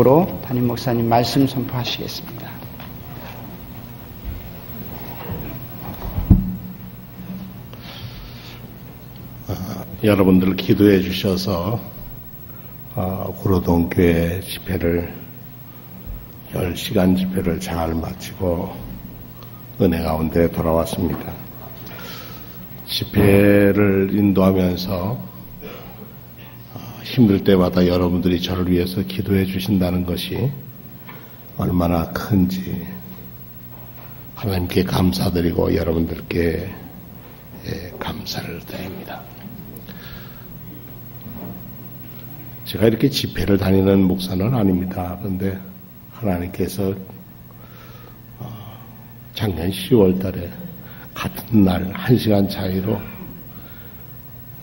마지막으로 담임 목사님 말씀 선포하시겠습니다. 여러분들 기도해 주셔서 구로동교회 집회를 10시간 집회를 잘 마치고 은혜 가운데 돌아왔습니다. 집회를 인도하면서 힘들 때마다 여러분들이 저를 위해서 기도해 주신다는 것이 얼마나 큰지 하나님께 감사드리고 여러분들께 감사를 드립니다. 제가 이렇게 집회를 다니는 목사는 아닙니다. 그런데 하나님께서 작년 10월 달에 같은 날 1시간 차이로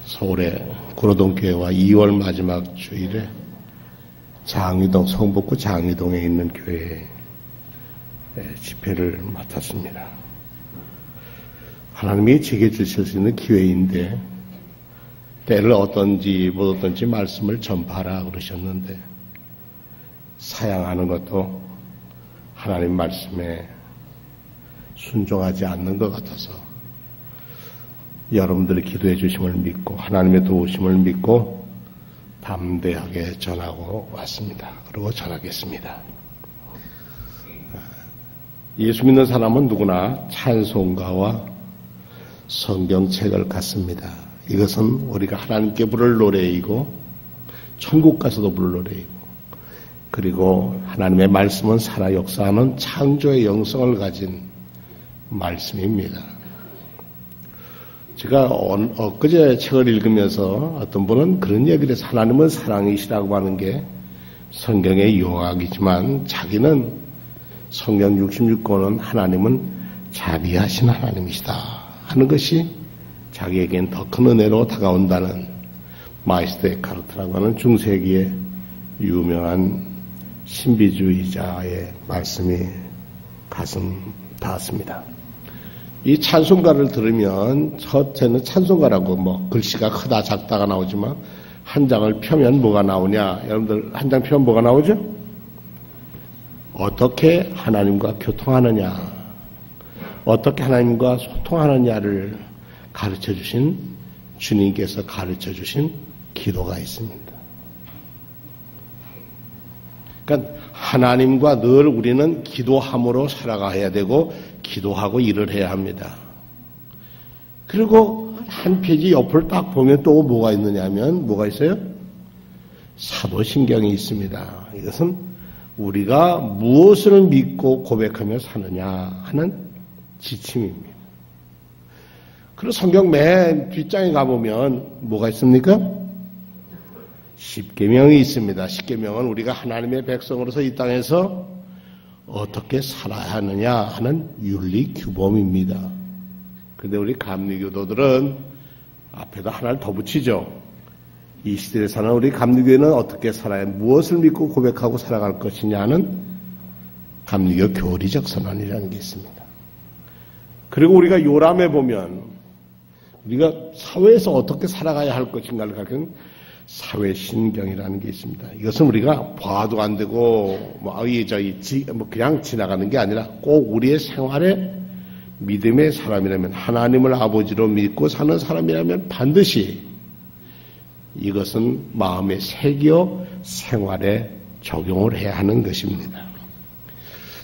서울의 구로동교회와 2월 마지막 주일에 장위동, 성북구 장위동에 있는 교회에 집회를 맡았습니다. 하나님이 제게 주실 수 있는 기회인데 때를 어떤지 못 어떤지 말씀을 전파하라 그러셨는데 사양하는 것도 하나님 말씀에 순종하지 않는 것 같아서 여러분들의 기도해 주심을 믿고 하나님의 도우심을 믿고 담대하게 전하고 왔습니다. 그리고 전하겠습니다. 예수 믿는 사람은 누구나 찬송가와 성경책을 갖습니다. 이것은 우리가 하나님께 부를 노래이고 천국 가서도 부를 노래이고 그리고 하나님의 말씀은 살아 역사하는 창조의 영성을 가진 말씀입니다. 제가 엊그제 책을 읽으면서 어떤 분은 그런 얘기를 해서 하나님은 사랑이시라고 하는 게 성경의 요약이지만 자기는 성경 66권은 하나님은 자비하신 하나님이시다 하는 것이 자기에겐 더 큰 은혜로 다가온다는 마이스터 에카르트라고 하는 중세기의 유명한 신비주의자의 말씀이 가슴 닿았습니다. 이 찬송가를 들으면 첫째는 찬송가라고 글씨가 크다 작다가 나오지만 한 장을 펴면 뭐가 나오냐? 여러분들 한 장 펴면 뭐가 나오죠? 어떻게 하나님과 교통하느냐? 어떻게 하나님과 소통하느냐를 가르쳐 주신 주님께서 가르쳐 주신 기도가 있습니다. 그러니까 하나님과 늘 우리는 기도함으로 살아가야 되고 기도하고 일을 해야 합니다. 그리고 한 페이지 옆을 딱 보면 또 뭐가 있느냐 하면 뭐가 있어요? 사도신경이 있습니다. 이것은 우리가 무엇을 믿고 고백하며 사느냐 하는 지침입니다. 그리고 성경 맨 뒷장에 가보면 뭐가 있습니까? 십계명이 있습니다. 십계명은 우리가 하나님의 백성으로서 이 땅에서 어떻게 살아야 하느냐 하는 윤리 규범입니다. 그런데 우리 감리교도들은 앞에다 하나를 더 붙이죠. 이 시대에 사는 우리 감리교회는 어떻게 살아야 무엇을 믿고 고백하고 살아갈 것이냐는 감리교 교리적 선언이라는 게 있습니다. 그리고 우리가 요람에 보면 우리가 사회에서 어떻게 살아가야 할 것인가를 가르치는 사회신경이라는 게 있습니다. 이것은 우리가 봐도 안 되고 그냥 지나가는 게 아니라 꼭 우리의 생활에 믿음의 사람이라면 하나님을 아버지로 믿고 사는 사람이라면 반드시 이것은 마음에 새겨 생활에 적용을 해야 하는 것입니다.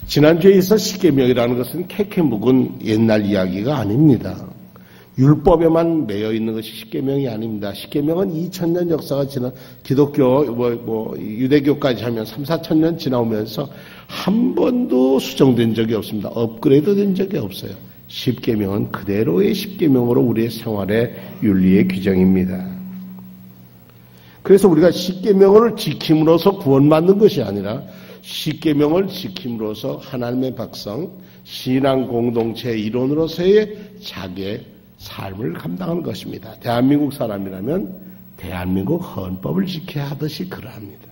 지난주에 있어 십계명이라는 것은 캐캐 묵은 옛날 이야기가 아닙니다. 율법에만 매여 있는 것이 십계명이 아닙니다. 십계명은 2000년 역사가 지난 기독교 유대교까지 하면 3, 4,000년 지나오면서 한 번도 수정된 적이 없습니다. 업그레이드 된 적이 없어요. 십계명은 그대로의 십계명으로 우리의 생활의 윤리의 규정입니다. 그래서 우리가 십계명을 지킴으로써 구원받는 것이 아니라 십계명을 지킴으로써 하나님의 백성, 신앙 공동체의 일원으로서의 자기의 삶을 감당하는 것입니다. 대한민국 사람이라면 대한민국 헌법을 지켜야 하듯이 그러합니다.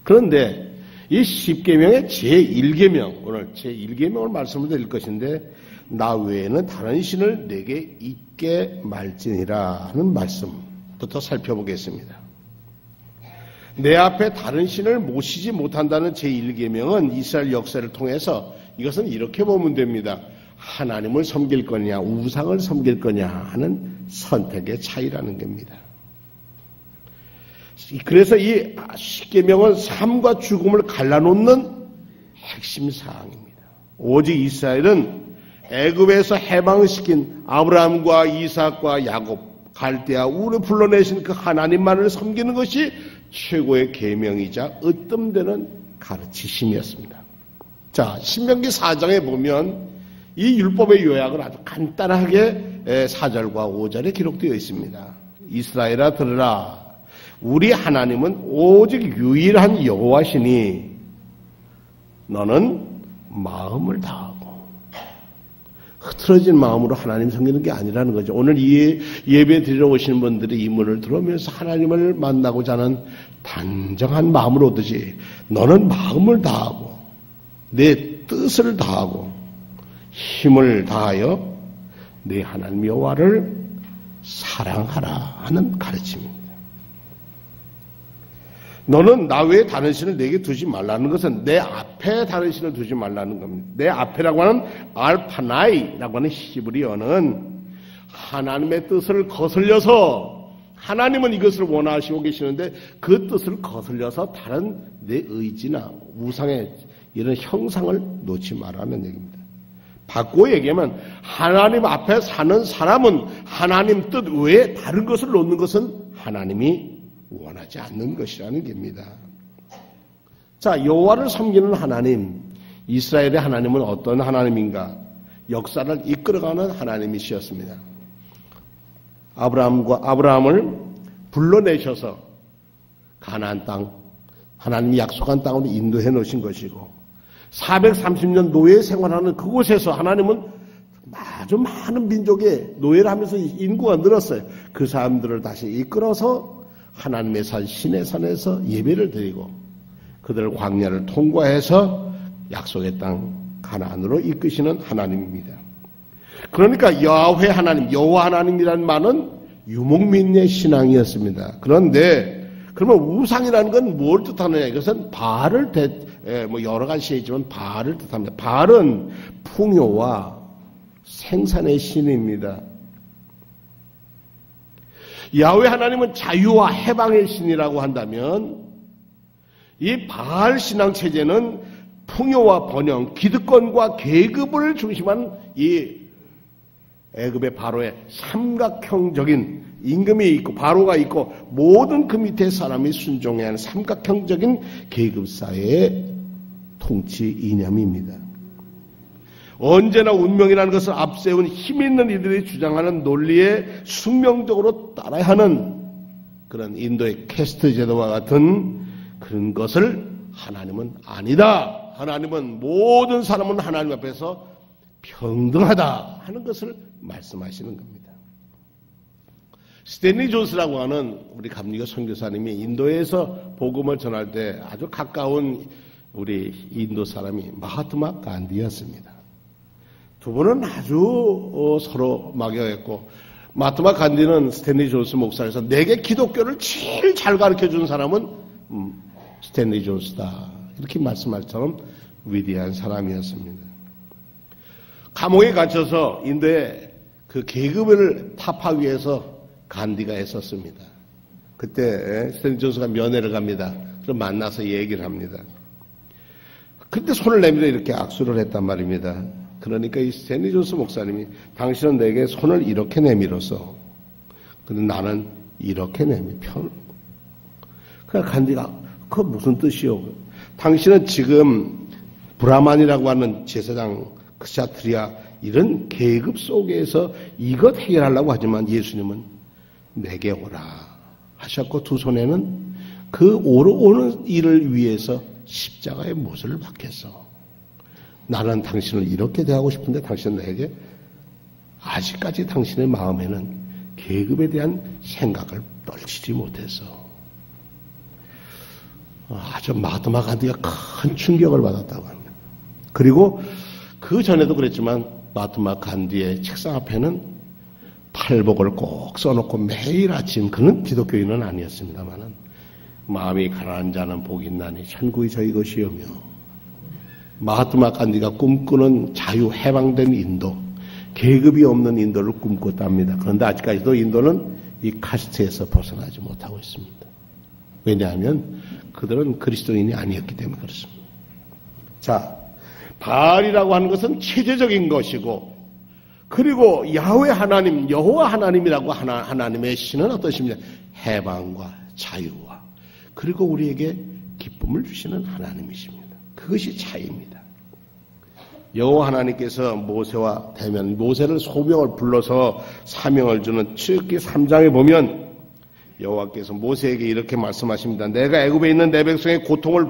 그런데 이 십계명의 제1계명, 오늘 제1계명을 말씀을 드릴 것인데 나 외에는 다른 신을 내게 잊게 말지니라 하는 말씀부터 살펴보겠습니다. 내 앞에 다른 신을 모시지 못한다는 제1계명은 이스라엘 역사를 통해서 이것은 이렇게 보면 됩니다. 하나님을 섬길 거냐 우상을 섬길 거냐 하는 선택의 차이라는 겁니다. 그래서 이 10계명은 삶과 죽음을 갈라놓는 핵심 사항입니다. 오직 이스라엘은 애굽에서 해방시킨 아브라함과 이삭과 야곱, 갈대아, 우르 불러내신 그 하나님만을 섬기는 것이 최고의 계명이자 으뜸되는 가르치심이었습니다. 자, 신명기 4장에 보면 이 율법의 요약을 아주 간단하게 4절과 5절에 기록되어 있습니다. 이스라엘아 들으라. 우리 하나님은 오직 유일한 여호와시니 너는 마음을 다하고 흐트러진 마음으로 하나님 섬기는 게 아니라는 거죠. 오늘 이 예배 드리러 오시는 분들이 이 문을 들으면서 하나님을 만나고자 하는 단정한 마음을 얻듯이 너는 마음을 다하고 내 뜻을 다하고 힘을 다하여 내 하나님 여호와를 사랑하라 하는 가르침입니다. 너는 나 외에 다른 신을 내게 두지 말라는 것은 내 앞에 다른 신을 두지 말라는 겁니다. 내 앞에라고 하는 알파나이라고 하는 히브리어는 하나님의 뜻을 거슬려서 하나님은 이것을 원하시고 계시는데 그 뜻을 거슬려서 다른 내 의지나 우상의 이런 형상을 놓지 말라는 얘기입니다. 바꾸어 얘기하면 하나님 앞에 사는 사람은 하나님 뜻 외에 다른 것을 놓는 것은 하나님이 원하지 않는 것이라는 겁니다. 자, 여호와를 섬기는 하나님, 이스라엘의 하나님은 어떤 하나님인가? 역사를 이끌어가는 하나님이셨습니다. 아브라함을 불러내셔서 가나안 땅, 하나님이 약속한 땅으로 인도해 놓으신 것이고 430년 노예 생활하는 그곳에서 하나님은 아주 많은 민족의 노예를 하면서 인구가 늘었어요. 그 사람들을 다시 이끌어서 하나님의 산 신의 산에서 예배를 드리고 그들을 광야를 통과해서 약속의 땅 가나안으로 이끄시는 하나님입니다. 그러니까 야훼 하나님, 여호와 하나님이라는 말은 유목민의 신앙이었습니다. 그런데 그러면 우상이라는 건 뭘 뜻하느냐? 이것은 바알을 여러 가지 있지만 바알을 뜻합니다. 바알은 풍요와 생산의 신입니다. 야훼 하나님은 자유와 해방의 신이라고 한다면 이 바알 신앙 체제는 풍요와 번영, 기득권과 계급을 중심한 이 애굽의 바로의 삼각형적인 임금이 있고 바로가 있고 모든 그 밑에 사람이 순종해야 하는 삼각형적인 계급사회의 통치 이념입니다. 언제나 운명이라는 것을 앞세운 힘있는 이들이 주장하는 논리에 숙명적으로 따라야 하는 그런 인도의 캐스트 제도와 같은 그런 것을 하나님은 아니다. 하나님은 모든 사람은 하나님 앞에서 평등하다 하는 것을 말씀하시는 겁니다. 스탠리 존스라고 하는 우리 감리교 선교사님이 인도에서 복음을 전할 때 아주 가까운 우리 인도 사람이 마하트마 간디였습니다. 두 분은 아주 서로 막역했고 마하트마 간디는 스탠리 존스 목사에서 내게 기독교를 제일 잘 가르쳐준 사람은 스탠리 존스다. 이렇게 말씀할 처럼 위대한 사람이었습니다. 감옥에 갇혀서 인도의 그 계급을 타파하기 위해서 간디가 애썼습니다. 그때 스탠리 존스가 면회를 갑니다. 그럼 만나서 얘기를 합니다. 그때 손을 내밀어 이렇게 악수를 했단 말입니다. 그러니까 이 스탠리 존스 목사님이 당신은 내게 손을 이렇게 내밀어서 근데 나는 이렇게 내밀어. 그러니까 간디가 그거 무슨 뜻이요? 당신은 지금 브라만이라고 하는 제사장 크샤트리아 이런 계급 속에서 이것 해결하려고 하지만 예수님은 내게 오라 하셨고 두 손에는 그 오는 일을 위해서 십자가의 못을 박혔어. 나는 당신을 이렇게 대하고 싶은데 당신은 내게 아직까지 당신의 마음에는 계급에 대한 생각을 떨치지 못해서 아주 마하트마 간디가 큰 충격을 받았다고 합니다. 그리고 그 전에도 그랬지만 마하트마 간디의 책상 앞에는 팔복을 꼭 써놓고 매일 아침 그는 기독교인은 아니었습니다만은 마음이 가난한 자는 복이 있나니 천국이 저희 것이오며 마하트마 간디가 꿈꾸는 자유 해방된 인도, 계급이 없는 인도를 꿈꿨답니다. 그런데 아직까지도 인도는 이 카스트에서 벗어나지 못하고 있습니다. 왜냐하면 그들은 그리스도인이 아니었기 때문에 그렇습니다. 자, 바알이라고 하는 것은 체제적인 것이고, 그리고 야훼 하나님, 여호와 하나님이라고 하나님의 신은 어떤 신입니까? 해방과 자유와, 그리고 우리에게 기쁨을 주시는 하나님이십니다. 그것이 차이입니다. 여호와 하나님께서 모세와 대면, 모세를 소명을 불러서 사명을 주는 출애굽기 3장에 보면 여호와께서 모세에게 이렇게 말씀하십니다. 내가 애굽에 있는 내 백성의 고통을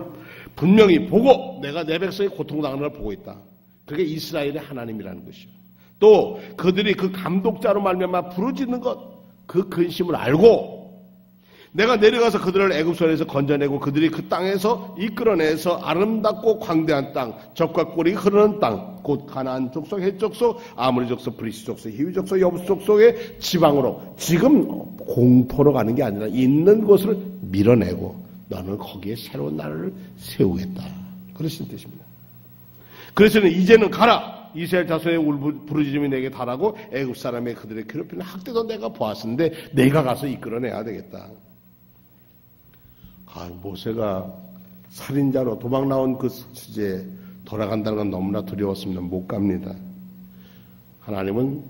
분명히 보고, 내가 내 백성의 고통당하는 걸 보고 있다. 그게 이스라엘의 하나님이라는 것이요. 또 그들이 그 감독자로 말미암아 부르짖는 것, 그 근심을 알고 내가 내려가서 그들을 애굽 손에서 건져내고 그들이 그 땅에서 이끌어내서 아름답고 광대한 땅, 젖과 꿀이 흐르는 땅, 곧 가나안 족속, 헷 족속, 아모리 족속, 브리스 족속, 히위 족속, 여부스 족속의 지방으로 지금 공포로 가는 게 아니라 있는 곳을 밀어내고 너는 거기에 새로운 나라를 세우겠다. 그러신 뜻입니다. 그래서 이제는 가라. 이스라엘 자손의 부르짖음이 내게 달하고 애굽 사람의 그들의 괴롭히는 학대도 내가 보았는데 내가 가서 이끌어내야 되겠다. 모세가 살인자로 도망 나온 그 주제에 돌아간다는 건 너무나 두려웠습니다. 못 갑니다. 하나님은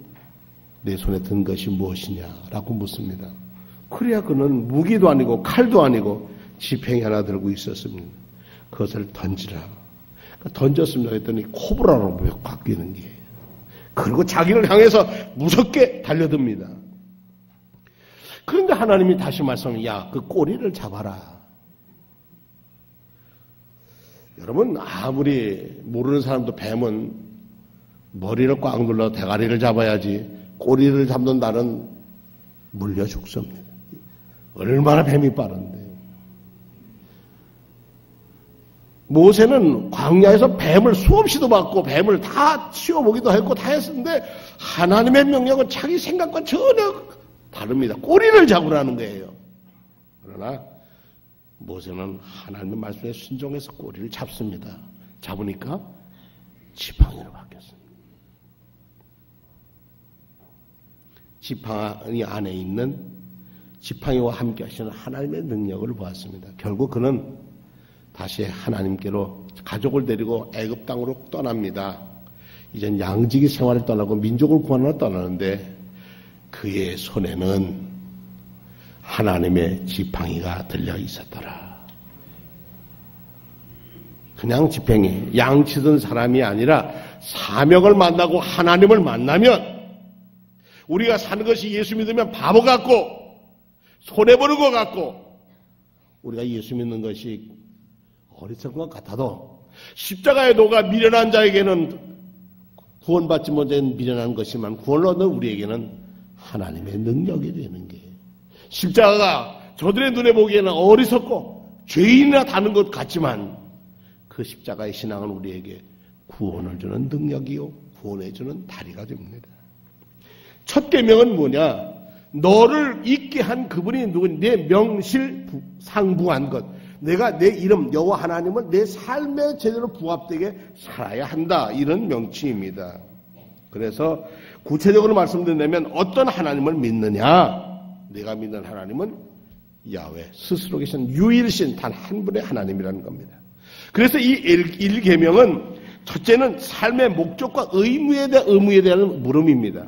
내 손에 든 것이 무엇이냐라고 묻습니다. 그래야 그는 무기도 아니고 칼도 아니고 지팡이 하나 들고 있었습니다. 그것을 던지라. 던졌습니다. 했더니 코브라로 바뀌는 게. 그리고 자기를 향해서 무섭게 달려듭니다. 그런데 하나님이 다시 말씀하면, 야, 그 꼬리를 잡아라. 여러분, 아무리 모르는 사람도 뱀은 머리를 꽉 눌러 대가리를 잡아야지 꼬리를 잡는 날은 물려 죽습니다. 얼마나 뱀이 빠른데. 모세는 광야에서 뱀을 수없이도 봤고 뱀을 다 치워보기도 했고 다 했었는데 하나님의 명령은 자기 생각과 전혀 다릅니다. 꼬리를 잡으라는 거예요. 그러나 모세는 하나님의 말씀에 순종해서 꼬리를 잡습니다. 잡으니까 지팡이로 바뀌었습니다. 지팡이 안에 있는 지팡이와 함께 하시는 하나님의 능력을 보았습니다. 결국 그는 다시 하나님께로 가족을 데리고 애굽 땅으로 떠납니다. 이젠 양지기 생활을 떠나고 민족을 구하러 떠나는데 그의 손에는 하나님의 지팡이가 들려 있었더라. 그냥 지팡이, 양치던 사람이 아니라 사명을 만나고 하나님을 만나면 우리가 사는 것이 예수 믿으면 바보 같고 손해보는 것 같고 우리가 예수 믿는 것이 어리석은 것 같아도 십자가에 녹아 미련한 자에게는 구원받지 못한 미련한 것이지만 구원을 얻는 우리에게는 하나님의 능력이 되는 게 십자가가 저들의 눈에 보기에는 어리석고 죄인이나 다는 것 같지만 그 십자가의 신앙은 우리에게 구원을 주는 능력이요 구원해주는 다리가 됩니다. 첫 계명은 뭐냐? 너를 있게 한 그분이 누구니? 내 명실 상부한 것. 내가 내 이름 여호와 하나님은 내 삶에 제대로 부합되게 살아야 한다. 이런 명칭입니다. 그래서 구체적으로 말씀드리면 어떤 하나님을 믿느냐? 내가 믿는 하나님은 야훼 스스로 계신 유일신 단 한 분의 하나님이라는 겁니다. 그래서 이 1계명은 첫째는 삶의 목적과 의무에 대한 물음입니다.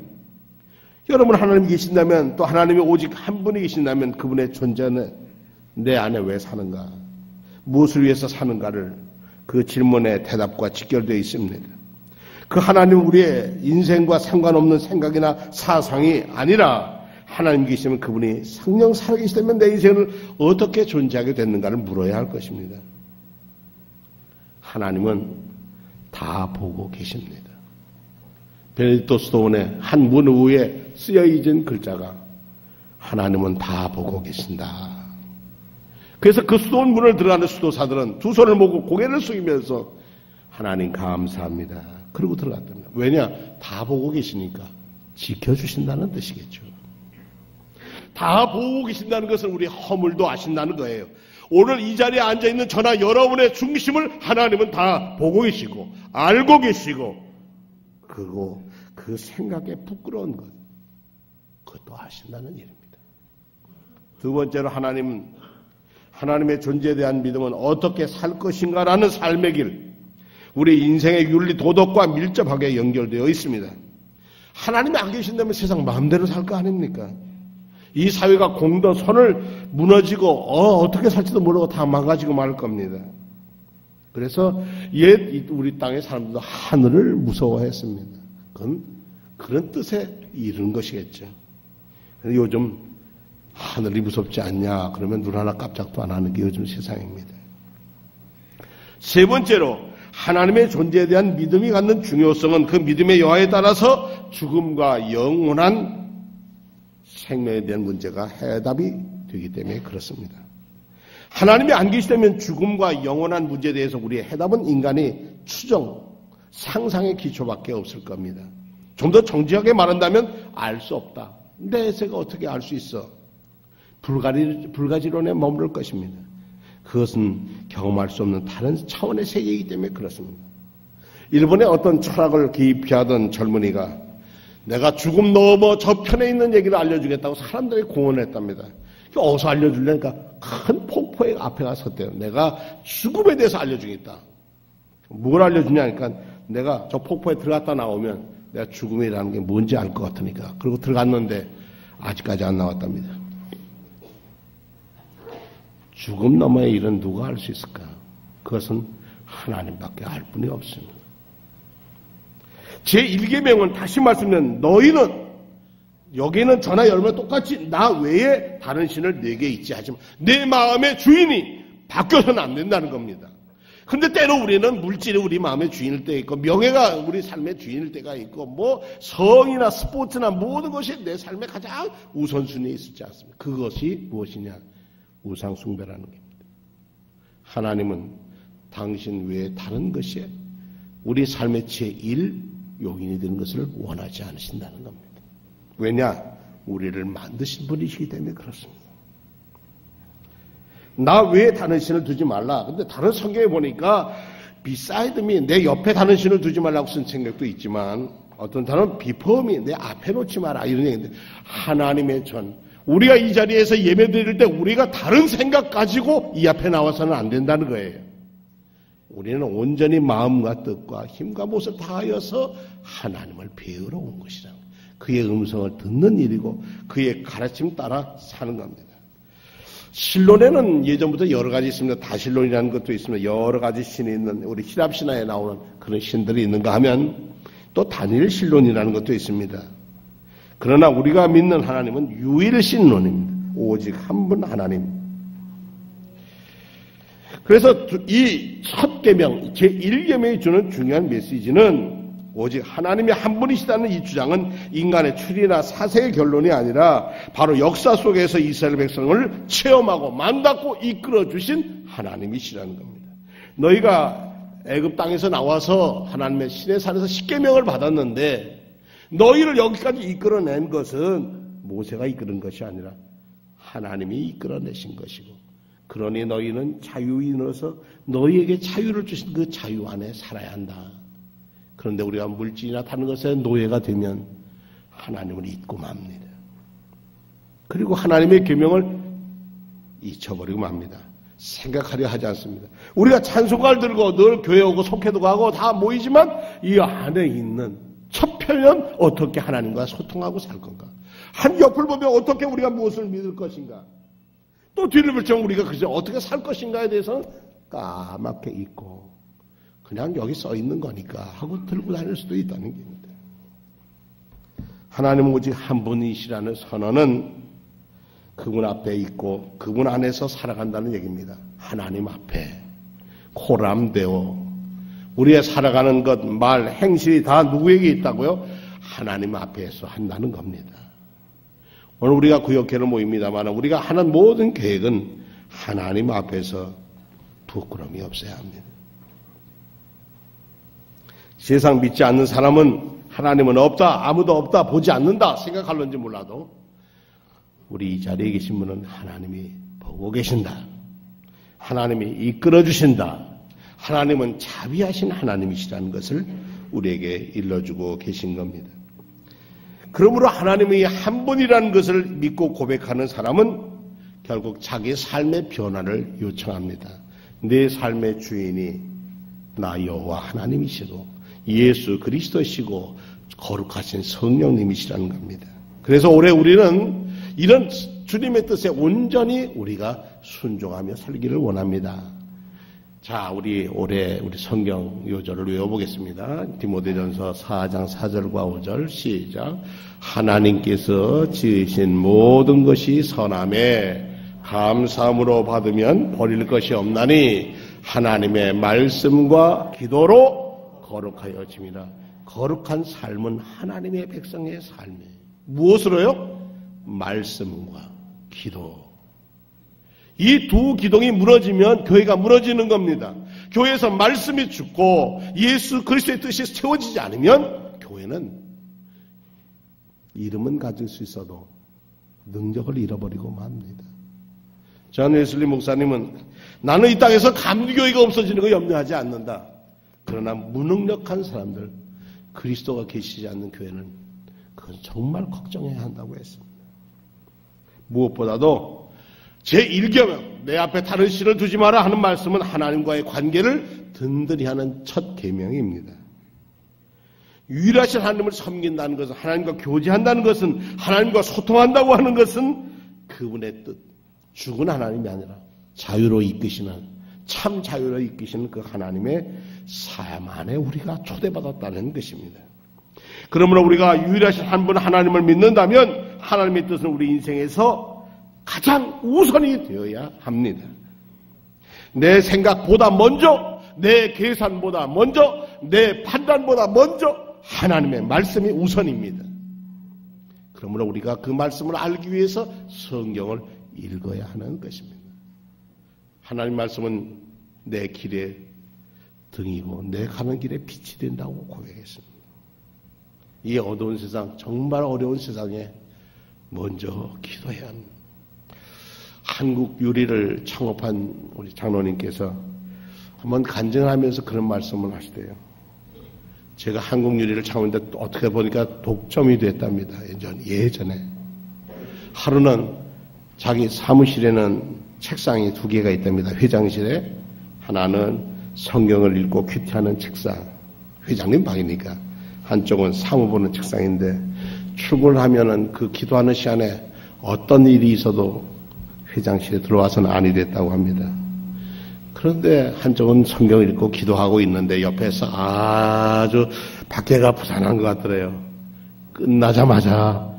여러분 하나님이 계신다면 또 하나님이 오직 한 분이 계신다면 그분의 존재는 내 안에 왜 사는가? 무엇을 위해서 사는가를 그 질문의 대답과 직결되어 있습니다. 그 하나님은 우리의 인생과 상관없는 생각이나 사상이 아니라 하나님 계시면 그분이 성령 살아계시다면 내 인생을 어떻게 존재하게 됐는가를 물어야 할 것입니다. 하나님은 다 보고 계십니다. 베네딕토 수도원의 한 문 위에 쓰여 있는 글자가 하나님은 다 보고 계신다. 그래서 그 수도원 문을 들어가는 수도사들은 두 손을 모으고 고개를 숙이면서 하나님 감사합니다. 그러고 들어갔답니다. 왜냐? 다 보고 계시니까 지켜주신다는 뜻이겠죠. 다 보고 계신다는 것은 우리 허물도 아신다는 거예요. 오늘 이 자리에 앉아있는 저나 여러분의 중심을 하나님은 다 보고 계시고 알고 계시고 그리고 그 생각에 부끄러운 것 그것도 아신다는 일입니다. 두 번째로 하나님의 존재에 대한 믿음은 어떻게 살 것인가라는 삶의 길, 우리 인생의 윤리 도덕과 밀접하게 연결되어 있습니다. 하나님이 안 계신다면 세상 마음대로 살 거 아닙니까? 이 사회가 공도선을 무너지고 어떻게 살지도 모르고 다 망가지고 말 겁니다. 그래서 옛 우리 땅의 사람들도 하늘을 무서워했습니다. 그건 그런 뜻에 이르는 것이겠죠. 요즘 하늘이 무섭지 않냐 그러면 눈 하나 깜짝도 안 하는 게 요즘 세상입니다. 세 번째로 하나님의 존재에 대한 믿음이 갖는 중요성은 그 믿음의 여하에 따라서 죽음과 영원한 생명에 대한 문제가 해답이 되기 때문에 그렇습니다. 하나님이 안 계시다면 죽음과 영원한 문제에 대해서 우리의 해답은 인간의 추정, 상상의 기초밖에 없을 겁니다. 좀 더 정직하게 말한다면 알 수 없다. 내세가 어떻게 알 수 있어? 불가지론에 머무를 것입니다. 그것은 경험할 수 없는 다른 차원의 세계이기 때문에 그렇습니다. 일본의 어떤 철학을 기피하던 젊은이가 내가 죽음 넘어 저편에 있는 얘기를 알려주겠다고 사람들이 공언했답니다. 어디서 알려주려니까 큰 폭포의 앞에 가서 섰대요. 내가 죽음에 대해서 알려주겠다. 뭘 알려주냐니까 내가 저 폭포에 들어갔다 나오면 내가 죽음이라는 게 뭔지 알 것 같으니까. 그리고 들어갔는데 아직까지 안 나왔답니다. 죽음 너머의 일은 누가 알 수 있을까? 그것은 하나님밖에 알 뿐이 없습니다. 제1계명은 다시 말씀드리면 너희는 여기는 저나 여러분 똑같이 나 외에 다른 신을 내게 있지 하지만 내 마음의 주인이 바뀌어서는 안 된다는 겁니다. 그런데 때로 우리는 물질이 우리 마음의 주인일 때 있고 명예가 우리 삶의 주인일 때가 있고 뭐 성이나 스포츠나 모든 것이 내 삶의 가장 우선순위에 있지 않습니까? 그것이 무엇이냐? 우상 숭배라는 겁니다. 하나님은 당신 외에 다른 것이 우리 삶의 제1 용인이 되는 것을 원하지 않으신다는 겁니다. 왜냐? 우리를 만드신 분이시기 때문에 그렇습니다. 나 외에 다른 신을 두지 말라. 근데 다른 성경에 보니까 beside me, 내 옆에 다른 신을 두지 말라고 쓴 생각도 있지만 어떤 사람은 before me, 내 앞에 놓지 마라 이런 얘기인데 하나님의 전, 우리가 이 자리에서 예배 드릴 때 우리가 다른 생각 가지고 이 앞에 나와서는 안 된다는 거예요. 우리는 온전히 마음과 뜻과 힘과 못을 다하여서 하나님을 배우러 온 것이라. 그의 음성을 듣는 일이고 그의 가르침 따라 사는 겁니다. 신론에는 예전부터 여러 가지 있습니다. 다신론이라는 것도 있습니다. 여러 가지 신이 있는 우리 히랍 신화에 나오는 그런 신들이 있는가 하면 또 단일 신론이라는 것도 있습니다. 그러나 우리가 믿는 하나님은 유일신론입니다. 오직 한 분 하나님. 그래서 이 첫 계명, 제1계명이 주는 중요한 메시지는 오직 하나님이 한 분이시다는 이 주장은 인간의 추리나 사세의 결론이 아니라 바로 역사 속에서 이스라엘 백성을 체험하고 만닫고 이끌어주신 하나님이시라는 겁니다. 너희가 애굽 땅에서 나와서 하나님의 시내산에서 십계명을 받았는데 너희를 여기까지 이끌어낸 것은 모세가 이끌은 것이 아니라 하나님이 이끌어내신 것이고 그러니 너희는 자유인으로서 너희에게 자유를 주신 그 자유 안에 살아야 한다. 그런데 우리가 물질이나 다른 것에 노예가 되면 하나님을 잊고 맙니다. 그리고 하나님의 계명을 잊혀버리고 맙니다. 생각하려 하지 않습니다. 우리가 찬송가를 들고 늘 교회 오고 속회도 가고 다 모이지만 이 안에 있는 첫 표현 어떻게 하나님과 소통하고 살 건가? 한 옆을 보면 어떻게 우리가 무엇을 믿을 것인가? 또 뒤를 보면 우리가 그저 어떻게 살 것인가에 대해서는 까맣게 잊고 그냥 여기 써 있는 거니까 하고 들고 다닐 수도 있다는 겁니다. 하나님은 오직 한 분이시라는 선언은 그분 앞에 있고 그분 안에서 살아간다는 얘기입니다. 하나님 앞에 코람데오 우리의 살아가는 것, 말, 행실이 다 누구에게 있다고요? 하나님 앞에서 한다는 겁니다. 오늘 우리가 구역회로 모입니다만 우리가 하는 모든 계획은 하나님 앞에서 부끄러움이 없어야 합니다. 세상 믿지 않는 사람은 하나님은 없다, 아무도 없다, 보지 않는다 생각할런지 몰라도 우리 이 자리에 계신 분은 하나님이 보고 계신다. 하나님이 이끌어 주신다. 하나님은 자비하신 하나님이시라는 것을 우리에게 일러주고 계신 겁니다. 그러므로 하나님이 한 분이라는 것을 믿고 고백하는 사람은 결국 자기 삶의 변화를 요청합니다. 내 삶의 주인이 나 여호와 하나님이시고 예수 그리스도시고 거룩하신 성령님이시라는 겁니다. 그래서 올해 우리는 이런 주님의 뜻에 온전히 우리가 순종하며 살기를 원합니다. 자, 우리 올해 우리 성경 요절을 외워보겠습니다. 디모데전서 4장 4절과 5절 시작. 하나님께서 지으신 모든 것이 선함에 감사함으로 받으면 버릴 것이 없나니 하나님의 말씀과 기도로 거룩하여짐이라. 거룩한 삶은 하나님의 백성의 삶이에요. 무엇으로요? 말씀과 기도. 이 두 기둥이 무너지면 교회가 무너지는 겁니다. 교회에서 말씀이 죽고 예수 그리스도의 뜻이 채워지지 않으면 교회는 이름은 가질 수 있어도 능력을 잃어버리고 맙니다. 존 웨슬리 목사님은 나는 이 땅에서 감리교회가 없어지는 거 염려하지 않는다. 그러나 무능력한 사람들, 그리스도가 계시지 않는 교회는 그건 정말 걱정해야 한다고 했습니다. 무엇보다도 제1계명 내 앞에 다른 신을 두지 마라 하는 말씀은 하나님과의 관계를 든든히 하는 첫 계명입니다. 유일하신 하나님을 섬긴다는 것은, 하나님과 교제한다는 것은, 하나님과 소통한다고 하는 것은 그분의 뜻, 죽은 하나님이 아니라 자유로 이끄시는, 참 자유로 이끄시는 그 하나님의 삶 안에 우리가 초대받았다는 것입니다. 그러므로 우리가 유일하신 한 분 하나님을 믿는다면 하나님의 뜻은 우리 인생에서 가장 우선이 되어야 합니다. 내 생각보다 먼저, 내 계산보다 먼저, 내 판단보다 먼저 하나님의 말씀이 우선입니다. 그러므로 우리가 그 말씀을 알기 위해서 성경을 읽어야 하는 것입니다. 하나님 말씀은 내 길의 등이고 내 가는 길에 빛이 된다고 고백했습니다. 이 어두운 세상, 정말 어려운 세상에 먼저 기도해야 합니다. 한국 유리를 창업한 우리 장로님께서 한번 간증하면서 그런 말씀을 하시대요. 제가 한국 유리를 창업했는데 어떻게 보니까 독점이 됐답니다. 예전에. 하루는 자기 사무실에는 책상이 2개가 있답니다. 회장실에. 하나는 성경을 읽고 큐티하는 책상. 회장님 방이니까. 한쪽은 사무 보는 책상인데 출근을 하면은 그 기도하는 시간에 어떤 일이 있어도 회장실에 들어와서는 아니 됐다고 합니다. 그런데 한쪽은 성경을 읽고 기도하고 있는데 옆에서 아주 밖에가 부산한 것 같더래요. 끝나자마자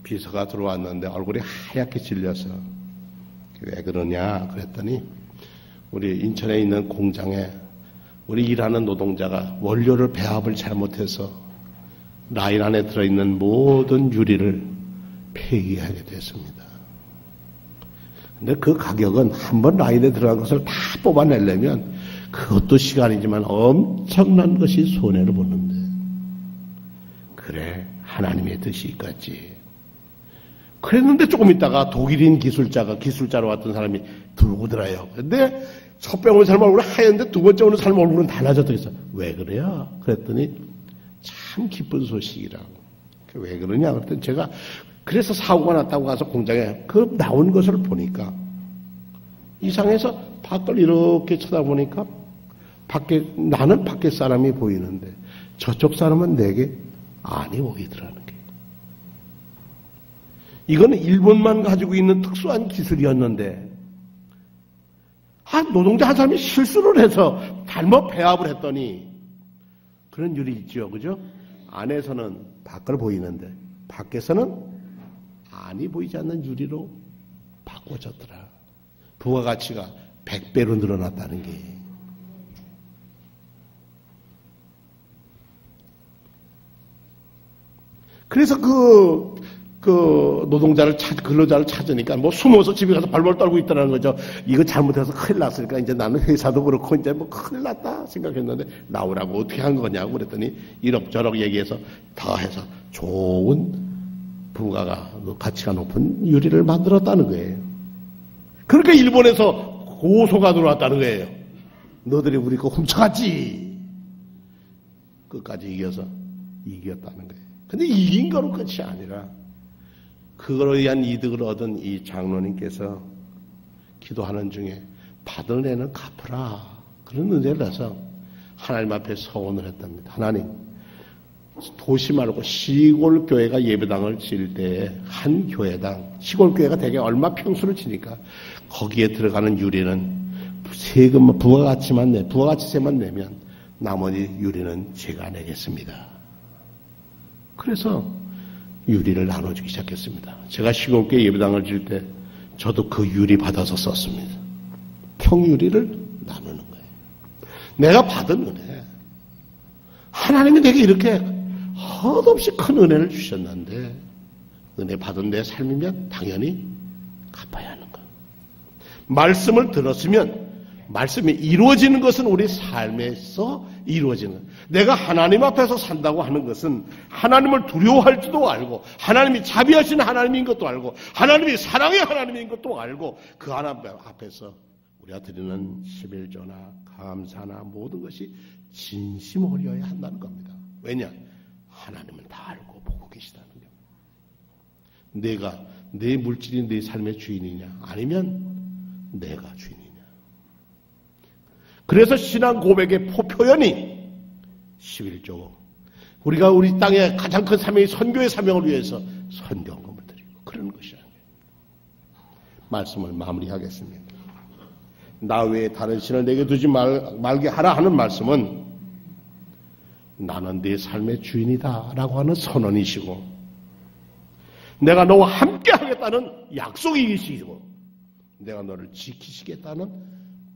비서가 들어왔는데 얼굴이 하얗게 질려서 왜 그러냐 그랬더니 우리 인천에 있는 공장에 우리 일하는 노동자가 원료를 배합을 잘못해서 라인 안에 들어있는 모든 유리를 폐기하게 됐습니다. 근데 그 가격은 한번 라인에 들어간 것을 다 뽑아내려면 그것도 시간이지만 엄청난 것이 손해를 보는데 그래 하나님의 뜻이 있겠지. 그랬는데 조금 있다가 독일인 기술자로 왔던 사람이 들고 들어요. 근데 첫 병 오는 사람 얼굴은 하얀데 두 번째 오는 사람 얼굴은 달라졌다 했어. 왜 그래요? 그랬더니 참 기쁜 소식이라고. 왜 그러냐? 그랬더니 제가 그래서 사고가 났다고 가서 공장에 그 나온 것을 보니까 이상해서 밖을 이렇게 쳐다보니까 나는 밖에 사람이 보이는데 저쪽 사람은 내게 안이 보이더라는 게. 이거는 일본만 가지고 있는 특수한 기술이었는데 노동자 한 사람이 실수를 해서 잘못 배합을 했더니 그런 일이 있죠. 그죠? 안에서는 밖을 보이는데 밖에서는 안이 보이지 않는 유리로 바꿔졌더라. 부가가치가 100배로 늘어났다는 게. 그래서 그 근로자를 찾으니까 숨어서 집에 가서 발벌 떨고 있다는 거죠. 이거 잘못해서 큰일 났으니까 이제 나는 회사도 그렇고 이제 큰일 났다 생각했는데 나오라고 어떻게 한 거냐고 그랬더니 이럭저럭 얘기해서 다 해서 좋은 가치가 높은 유리를 만들었다는 거예요. 그러니까 일본에서 고소가 들어왔다는 거예요. 너들이 우리 거 훔쳐갔지. 끝까지 이겼다는 거예요. 근데 이긴 거로 끝이 아니라 그거로 위한 이득을 얻은 이 장로님께서 기도하는 중에 받은 애는 갚으라. 그런 은혜를 해서 하나님 앞에 서원을 했답니다. 하나님, 도시 말고 시골 교회가 예배당을 지을 때에 한 교회당, 시골 교회가 대개 얼마 평수를 치니까 거기에 들어가는 유리는 세금만, 부가가치세만 내면 나머지 유리는 제가 내겠습니다. 그래서 유리를 나눠주기 시작했습니다. 제가 시골교회 예배당을 지을 때 저도 그 유리 받아서 썼습니다. 평유리를 나누는 거예요. 내가 받은 은혜. 하나님이 내게 이렇게 헛없이 큰 은혜를 주셨는데 은혜 받은 내 삶이면 당연히 갚아야 하는 거예요. 말씀을 들었으면 말씀이 이루어지는 것은 우리 삶에서 이루어지는, 내가 하나님 앞에서 산다고 하는 것은 하나님을 두려워할지도 알고 하나님이 자비하신 하나님인 것도 알고 하나님이 사랑의 하나님인 것도 알고 그 하나님 앞에서 우리가 드리는 11조나 감사나 모든 것이 진심으로여야 한다는 겁니다. 왜냐? 하나님은 다 알고 보고 계시다는 겁니다. 내가 내 물질이 내 삶의 주인이냐 아니면 내가 주인이냐. 그래서 신앙 고백의 표현이 11조, 우리가 우리 땅의 가장 큰 사명이 선교의 사명을 위해서 선경금을 드리고 그런 것이야. 말씀을 마무리하겠습니다. 나 외에 다른 신을 내게 두지 말게 하라 하는 말씀은 나는 네 삶의 주인이다 라고 하는 선언이시고 내가 너와 함께 하겠다는 약속이시고 내가 너를 지키시겠다는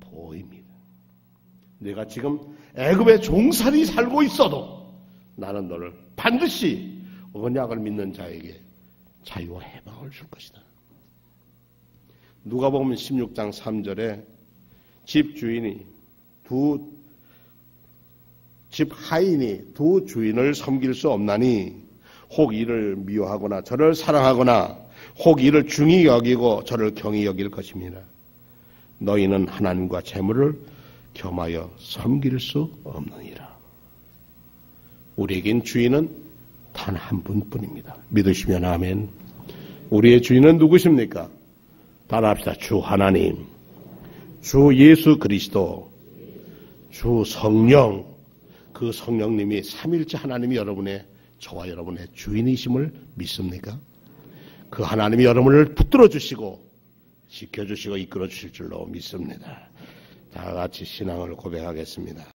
보호입니다. 내가 지금 애굽의 종살이 살고 있어도 나는 너를 반드시 언약을 믿는 자에게 자유와 해방을 줄 것이다. 누가복음 16장 3절에 집 하인이 두 주인을 섬길 수 없나니 혹 이를 미워하거나 저를 사랑하거나 혹 이를 중히 여기고 저를 경히 여길 것입니다. 너희는 하나님과 재물을 겸하여 섬길 수 없느니라. 우리에겐 주인은 단 한 분뿐입니다. 믿으시면 아멘. 우리의 주인은 누구십니까? 따라합시다. 주 하나님, 주 예수 그리스도, 주 성령. 그 성령님이 삼일째 하나님이 저와 여러분의 주인이심을 믿습니까? 그 하나님이 여러분을 붙들어 주시고 지켜주시고 이끌어 주실 줄로 믿습니다. 다 같이 신앙을 고백하겠습니다.